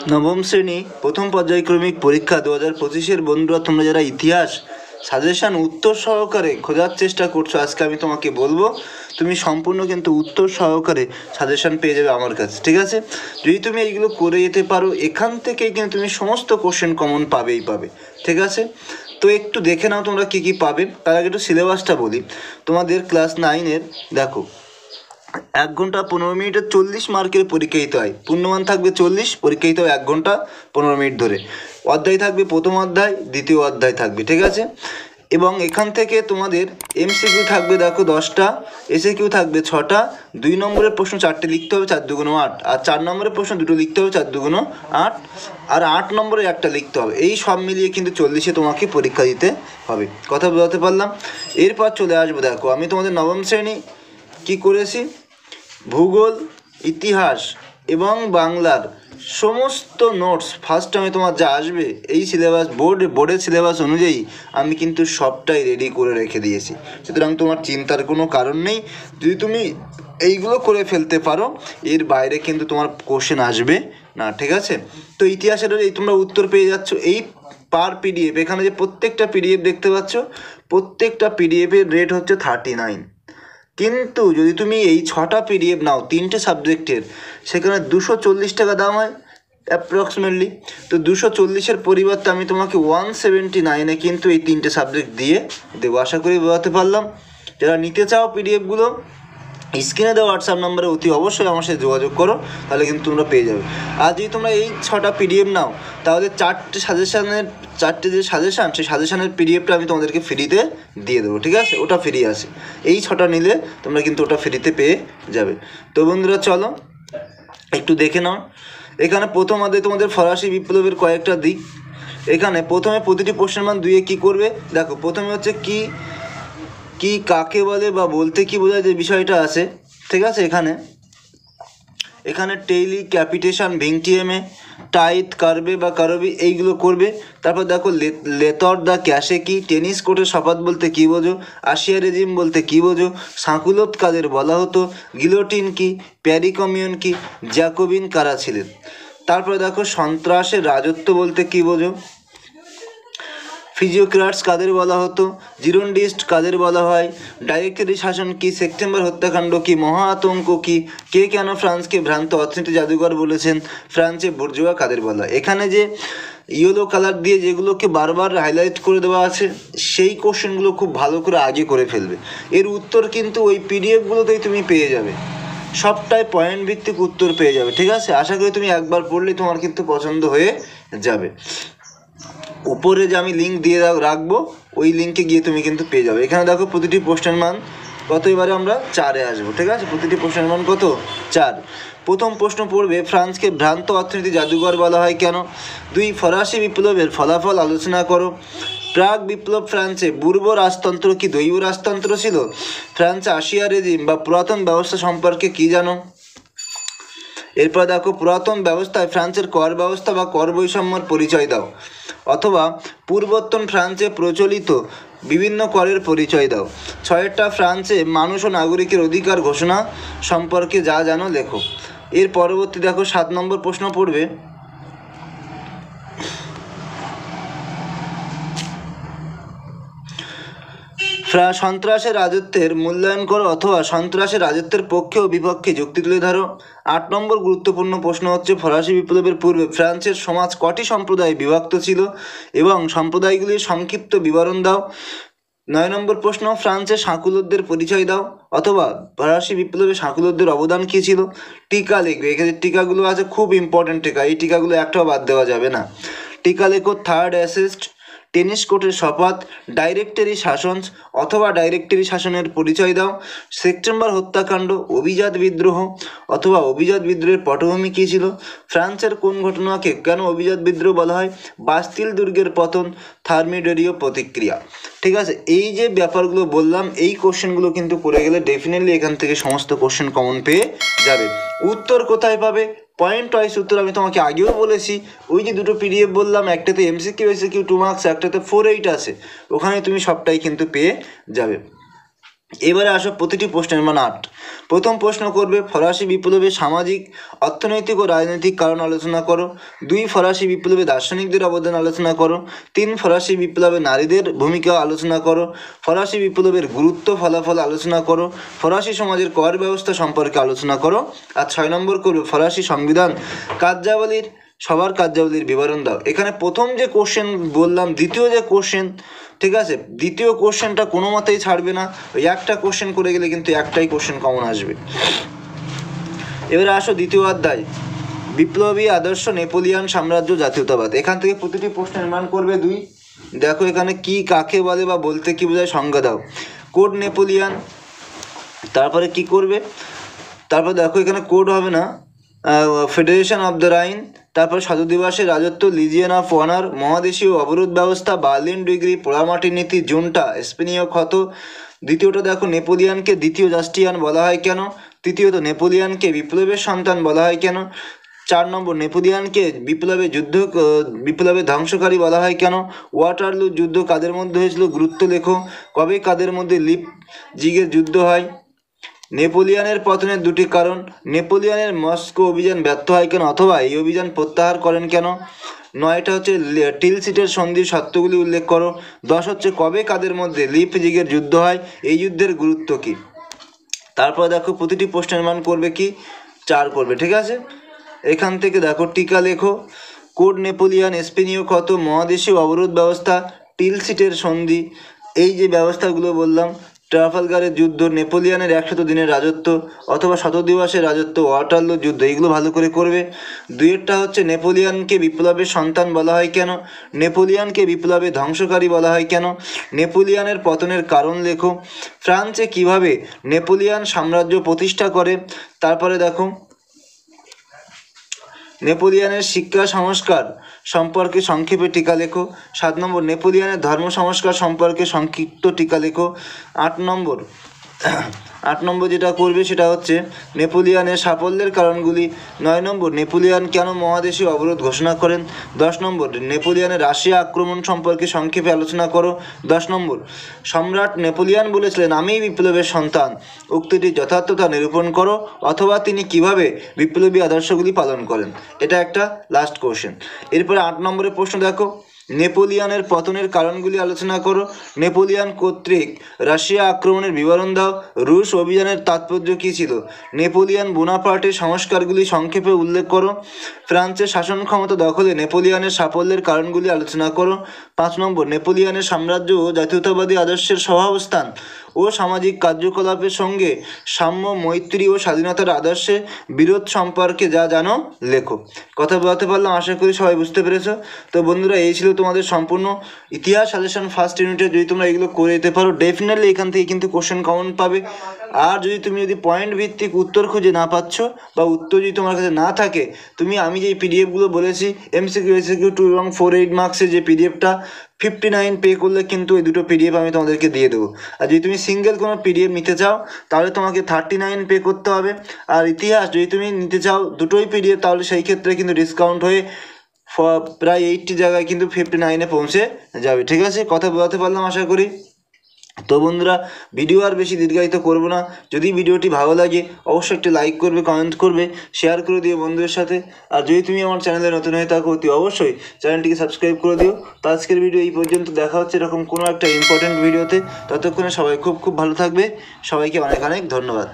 নবম শ্রেণী প্রথম পর্যায়ক্রমিক পরীক্ষা 2025-এর বন্ধুরা, তোমরা যারা ইতিহাস সাজেশান উত্তর সহকারে খোঁজার চেষ্টা করছো, আজকে আমি তোমাকে বলবো তুমি সম্পূর্ণ কিন্তু উত্তর সহকারে সাজেশান পেয়ে যাবে আমার কাছে। ঠিক আছে, যদি তুমি এইগুলো করে যেতে পারো, এখান থেকে কিন্তু তুমি সমস্ত কোশ্চেন কমন পাবেই পাবে। ঠিক আছে, তো একটু দেখে নাও তোমরা কী কী পাবে। তার আগে একটু সিলেবাসটা বলি। তোমাদের ক্লাস 9-এর দেখো 1 ঘন্টা 15 মিনিটের 40 মার্কের পরীক্ষা দিতে হয়। পূর্ণমান থাকবে 40, পরীক্ষা দিতে হয় 1 ঘন্টা 15 মিনিট ধরে। অধ্যায় থাকবে প্রথম অধ্যায়, দ্বিতীয় অধ্যায় থাকবে। ঠিক আছে, এবং এখান থেকে তোমাদের এমসিকিউ থাকবে দেখো 10টা, এসএকিউ থাকবে 6টা। 2 নম্বরের প্রশ্ন 4টে লিখতে হবে, 4 2 8, আর 4 নম্বরের প্রশ্ন 2টো লিখতে হবে, 4 2 8, আর 8 নম্বরে একটা লিখতে হবে। এই সব মিলিয়ে কিন্তু 40-এ তোমাকে পরীক্ষা দিতে হবে। কথা বোঝাতে পারলাম? এরপর চলে আসবো, দেখো আমি তোমাদের নবম শ্রেণী কী করেছি, ভূগোল, ইতিহাস এবং বাংলার সমস্ত নোটস ফার্স্ট টাইমে তোমার যা আসবে এই সিলেবাস বোর্ডের সিলেবাস অনুযায়ী আমি কিন্তু সবটাই রেডি করে রেখে দিয়েছি। সুতরাং তোমার চিন্তার কোনো কারণ নেই। যদি তুমি এইগুলো করে ফেলতে পারো, এর বাইরে কিন্তু তোমার কোশ্চেন আসবে না। ঠিক আছে, তো ইতিহাসের এই তোমরা উত্তর পেয়ে যাচ্ছ এই পার পিডিএফ। এখানে যে প্রত্যেকটা পিডিএফ দেখতে পাচ্ছ, প্রত্যেকটা পিডিএফের রেট হচ্ছে 39। কিন্তু যদি তুমি এই 6টা পিডিএফ নাও 3টে সাবজেক্টের, সেখানে 240 টাকা দাম হয় অ্যাপ্রক্সিমেটলি। তো 240-এর পরিবর্তে আমি তোমাকে 179-এ কিন্তু এই 3টে সাবজেক্ট দিয়ে দেবো। আশা করি বোঝাতে পারলাম। যারা নিতে চাও পিডিএফগুলো, স্ক্রিনে দেওয়া হোয়াটসঅ্যাপ নাম্বারে অতি অবশ্যই আমার সাথে যোগাযোগ করো, তাহলে কিন্তু তোমরা পেয়ে যাবে। আর যদি তোমরা এই 6টা পিডিএফ নাও, তাহলে 4টে যে সাজেশান, সেই সাজেশানের পিডিএফটা আমি তোমাদেরকে ফ্রিতে দিয়ে দেবো। ঠিক আছে, ওটা ফ্রি আছে। এই 6টা নিলে তোমরা কিন্তু ওটা ফ্রিতে পেয়ে যাবে। তো বন্ধুরা চলো একটু দেখে নাও। এখানে প্রথম অধ্যায়ে তোমাদের ফরাসি বিপ্লবের কয়েকটা দিক। এখানে প্রথমে প্রতিটি প্রশ্নের মান 2-এ কী করবে দেখো। প্রথমে হচ্ছে কি কাকে বলে বা বলতে কি বোঝায়, যে বিষয়টা আছে। ঠিক আছে, এখানে টেইলি, ক্যাপিটেশন, ভিংটিএমে, টাইথ, কারবে বা কারবি এইগুলো করবে। তারপর দেখো লেতর দ্য ক্যাশে কি, টেনিস কোর্টের শপথ বলতে কী বোঝো, আশিয়া রেজিম বলতে কী বোঝো, সাঁকুলত কাদের বলা হতো, গিলোটিন কি, প্যারি কমিউন কি, জ্যাকোবিন কারা ছিলেন। তারপরে দেখো সন্ত্রাসের রাজত্ব বলতে কী বোঝো, ফিজিওক্রাটস কাদের বলা হতো, জিরোন্ডিস্ট কাদের বলা হয়, ডাইরেক্টরি শাসন কি, সেপ্টেম্বর হত্যাকাণ্ড কি, মহা আতঙ্ক কি, কে কেন ফ্রান্সকে ভ্রান্ত অর্থনীতি জাদুঘর বলেছেন, ফ্রান্সে বুর্জোয়া কাদের বলা। এখানে যে ইয়েলো কালার দিয়ে যেগুলোকে বারবার হাইলাইট করে দেওয়া আছে, সেই কোশ্চেনগুলো খুব ভালো করে আগে করে ফেলবে। এর উত্তর কিন্তু ওই পিডিএফগুলোতেই তুমি পেয়ে যাবে, সবটাই পয়েন্ট ভিত্তিক উত্তর পেয়ে যাবে। ঠিক আছে, আশা করি তুমি একবার পড়লেই তোমার কিন্তু পছন্দ হয়ে যাবে। উপরে যে আমি লিঙ্ক দিয়ে রাখবো, ওই লিঙ্কে গিয়ে তুমি কিন্তু পেয়ে যাবে। এখানে দেখো প্রতিটি প্রশ্নের মান কত, এবারে আমরা 4-এ আসবো। ঠিক আছে, প্রতিটি প্রশ্নের মান কত, 4। প্রথম প্রশ্ন পড়বে, ফ্রান্সকে ভ্রান্ত অর্থনীতি জাদুঘর বলা হয় কেন। 2, ফরাসি বিপ্লবের ফলাফল আলোচনা করো। প্রাগ বিপ্লব ফ্রান্সে পূর্ব রাজতন্ত্র কি দৈব রাজতন্ত্র ছিল। ফ্রান্সে আশিয়া রেজিম বা পুরাতন ব্যবস্থা সম্পর্কে কি জানো। এরপর দেখো পুরাতন ব্যবস্থায় ফ্রান্সের কর ব্যবস্থা বা কর বৈষম্যর পরিচয় দাও, অথবা পূর্বোত্তর ফ্রান্সে প্রচলিত বিভিন্ন করের পরিচয় দাও। 6টা ফ্রান্সে মানুষ ও নাগরিকের অধিকার ঘোষণা সম্পর্কে যা জানো লেখো। এর পরবর্তী দেখো 7 নম্বর প্রশ্ন পড়বে, সন্ত্রাসের রাজত্বের মূল্যায়ন করো, অথবা সন্ত্রাসের রাজত্বের পক্ষে ও বিপক্ষে যুক্তি তুলে ধরো। 8 নম্বর গুরুত্বপূর্ণ প্রশ্ন হচ্ছে, ফরাসি বিপ্লবের পূর্বে ফ্রান্সের সমাজ কটি সম্প্রদায়ে বিভক্ত ছিল এবং সম্প্রদায়গুলির সংক্ষিপ্ত বিবরণ দাও। 9 নম্বর প্রশ্ন, ফ্রান্সের সাঁকুলতদের পরিচয় দাও, অথবা ফরাসি বিপ্লবে সাঁকুলতদের অবদান কী ছিল। টিকা লিখবে, এখানে টিকাগুলো আছে, খুব ইম্পর্টেন্ট টিকা, এই টিকাগুলো একটাও বাদ দেওয়া যাবে না। টিকা লেখো, থার্ড অ্যাসিস্ট, টেনিস কোর্টের শপথ, ডাইরেক্টরি শাসন অথবা ডাইরেক্টরি শাসনের পরিচয় দাও, সেপ্টেম্বর হত্যাকাণ্ড, অভিজাত বিদ্রোহ অথবা অভিজাত বিদ্রোহের পটভূমি কী ছিল, ফ্রান্সের কোন ঘটনাকে কেন অভিজাত বিদ্রোহ বলা হয়, বাস্তিল দুর্গের পতন, থার্মিডেরীয় প্রতিক্রিয়া। ঠিক আছে, এই যে ব্যাপারগুলো বললাম, এই কোশ্চেনগুলো কিন্তু করে গেলে ডেফিনেটলি এখান থেকে সমস্ত কোশ্চেন কমন পেয়ে যাবে। উত্তর কোথায় পাবে, পয়েন্ট ওয়াইজ উত্তর আমি তোমাকে আগেও বলেছি। ওই যে 2টো পিডিএফ বললাম, একটাতে এমসিকিউ এসিকিউ 2 মার্কস, একটাতে 4-8 আছে, ওখানে তুমি সবটাই কিন্তু পেয়ে যাবে। এবারে আসো প্রতিটি প্রশ্নের মান 8। প্রথম প্রশ্ন করবে ফরাসি বিপ্লবের সামাজিক, অর্থনৈতিক ও রাজনৈতিক কারণ আলোচনা করো। 2 ফরাসি বিপ্লবে দার্শনিকদের অবদান আলোচনা করো। 3 ফরাসি বিপ্লবে নারীদের ভূমিকা আলোচনা করো। ফরাসি বিপ্লবের গুরুত্ব ফলাফল আলোচনা করো। ফরাসি সমাজের কর ব্যবস্থা সম্পর্কে আলোচনা করো। আর 6 নম্বর করবে ফরাসি সংবিধান কার্যাবলীর সবার কার্যাবলীর বিবরণ দাও। এখানে প্রথম যে কোশ্চেন বললাম, দ্বিতীয় যে কোশ্চেন, ঠিক আছে, দ্বিতীয় কোশ্চেনটা কোনো মতেই ছাড়বে না। ওই একটা কোশ্চেন করে গেলে কিন্তু একটাই কোশ্চেন কমন আসবে। এবারে আসো দ্বিতীয় অধ্যায়, বিপ্লবী আদর্শ, নেপোলিয়ান সাম্রাজ্য, জাতীয়তাবাদ। এখান থেকে প্রতিটি প্রশ্নের মান করবে 2। দেখো এখানে কি কাকে বলে বা বলতে কি বোঝায় সংজ্ঞা দাও। কোড নেপোলিয়ান, তারপরে কি করবে, তারপর দেখো এখানে কোড হবে না, ফেডারেশন অফ দ্য রাইন, তারপর স্বাধীনদিবসের রাজত্ব, লিজিয়ন অফ অনার, মহাদেশীয় অবরোধ ব্যবস্থা, বার্লিন ডিগ্রি, পোড়ামাটির নীতি, জুনটা, স্পেনীয় ক্ষত। দ্বিতীয়টা দেখো নেপোলিয়ানকে দ্বিতীয় জাস্টিয়ান বলা হয় কেন। তৃতীয়ত নেপোলিয়ানকে বিপ্লবের সন্তান বলা হয় কেন। 4 নম্বর নেপোলিয়ানকে বিপ্লবের ধ্বংসকারী বলা হয় কেন। ওয়াটারলু যুদ্ধ কাদের মধ্যে হয়েছিল, গুরুত্ব লেখো। কবে কাদের মধ্যে লিপজিগের যুদ্ধ হয়। নেপোলিয়ানের পতনের 2টি কারণ। নেপোলিয়ানের মস্কো অভিযান ব্যর্থ হয় কেন, অথবা এই অভিযান প্রত্যাহার করেন কেন। 9টা হচ্ছে টিলসিটের সন্ধির শর্তগুলি উল্লেখ করো। 10 হচ্ছে কবে কাদের মধ্যে লিপজিগের যুদ্ধ হয়, এই যুদ্ধের গুরুত্ব কী। তারপর দেখো প্রতিটি প্রশ্নের মান করবে কি 4 করবে, ঠিক আছে। এখান থেকে দেখো টিকা লেখো। কোড নেপোলিয়ান, স্পেনীয় ক্ষত, মহাদেশীয় অবরোধ ব্যবস্থা, টিলসিটের সন্ধি, এই যে ব্যবস্থাগুলো বললাম, ট্রাফালগারের যুদ্ধ, নেপোলিয়ানের 100 দিনের রাজত্ব অথবা 100 দিবসের রাজত্ব, ওয়াটারলু যুদ্ধ, এইগুলো ভালো করে করবে। 2এরটা হচ্ছে নেপোলিয়ানকে বিপ্লবের সন্তান বলা হয় কেন, নেপোলিয়ানকে বিপ্লবের ধ্বংসকারী বলা হয় কেন, নেপোলিয়ানের পতনের কারণ লেখো, ফ্রান্সে কিভাবে নেপোলিয়ান সাম্রাজ্য প্রতিষ্ঠা করে। তারপরে দেখো নেপোলিয়ানের শিক্ষা সংস্কার সম্পর্কে সংক্ষেপে টিকা লেখো। 7 নম্বর নেপোলিয়ানের ধর্ম সংস্কার সম্পর্কে সংক্ষিপ্ত টিকা লেখো। 8 নম্বর যেটা করবে সেটা হচ্ছে নেপোলিয়ানের সাফল্যের কারণগুলি। 9 নম্বর নেপোলিয়ান কেন মহাদেশীয় অবরোধ ঘোষণা করেন। 10 নম্বর নেপোলিয়ানের রাশিয়া আক্রমণ সম্পর্কে সংক্ষেপে আলোচনা করো। 10 নম্বর সম্রাট নেপোলিয়ান বলেছিলেন আমিই বিপ্লবের সন্তান, উক্তিটির যথার্থতা নিরূপণ করো, অথবা তিনি কিভাবে বিপ্লবী আদর্শগুলি পালন করেন। এটা একটা লাস্ট কোশ্চেন। এরপরে 8 নম্বরের প্রশ্ন দেখো, নেপোলিয়ানের পতনের কারণগুলি আলোচনা করো। নেপোলিয়ান কর্তৃক রাশিয়া আক্রমণের বিবরণ দাও। রুশ অভিযানের তাৎপর্য কী ছিল। নেপোলিয়ান বোনাপার্টের সংস্কারগুলি সংক্ষেপে উল্লেখ করো। ফ্রান্সের শাসন ক্ষমতা দখলে নেপোলিয়ানের সাফল্যের কারণগুলি আলোচনা করো। 5 নম্বর নেপোলিয়ানের সাম্রাজ্য ও জাতীয়তাবাদী আদর্শের সহাবস্থান ও সামাজিক কার্যকলাপের সঙ্গে সাম্য, মৈত্রী ও স্বাধীনতার আদর্শে বিরোধ সম্পর্কে যা জানো লেখো। কথা বলতে পারলাম, আশা করি সবাই বুঝতে পেরেছো। তো বন্ধুরা, এই ছিল তোমাদের সম্পূর্ণ ইতিহাস সাজেশন ফার্স্ট ইউনিটে। যদি তোমরা এগুলো করে দিতে পারো ডেফিনেটলি এখান থেকে কিন্তু কোশ্চেন কমন পাবে। আর যদি পয়েন্ট ভিত্তিক উত্তর খুঁজে না পাচ্ছ বা উত্তর যদি তোমার কাছে না থাকে, আমি যেই পিডিএফগুলো বলেছি MCQ, SCQ 2 এবং 4, 8 মার্কসের যে পিডিএফটা 59 পে করলে কিন্তু এই দুটো পিডিএফ আমি তোমাদেরকে দিয়ে দেবো। আর যদি তুমি সিঙ্গেল কোনো পিডিএফ নিতে চাও তাহলে তোমাকে 39 পে করতে হবে। আর ইতিহাস যদি তুমি নিতে চাও দুটোই পিডিএফ, তাহলে সেই ক্ষেত্রে কিন্তু ডিসকাউন্ট হয়ে প্রায় 80 জায়গায় কিন্তু 59-এ পৌঁছে যাবে। ঠিক আছে, কথা বলতে পারলাম আশা করি। তো বন্ধুরা, ভিডিও আর বেশি দীর্ঘায়িত করব না। যদি ভিডিওটি ভালো লাগে অবশ্যই একটি লাইক করবে, কমেন্ট করবে, শেয়ার করে দিও বন্ধুদের সাথে। আর যদি তুমি আমার চ্যানেলে নতুন হয়ে থাকো অতি অবশ্যই চ্যানেলটিকে সাবস্ক্রাইব করে দিও। তো আজকের ভিডিও এই পর্যন্ত, দেখা হচ্ছে এরকম কোনো একটা ইম্পর্টেন্ট ভিডিওতে। ততক্ষণে সবাই খুব খুব ভালো থাকবে। সবাইকে অনেক অনেক ধন্যবাদ।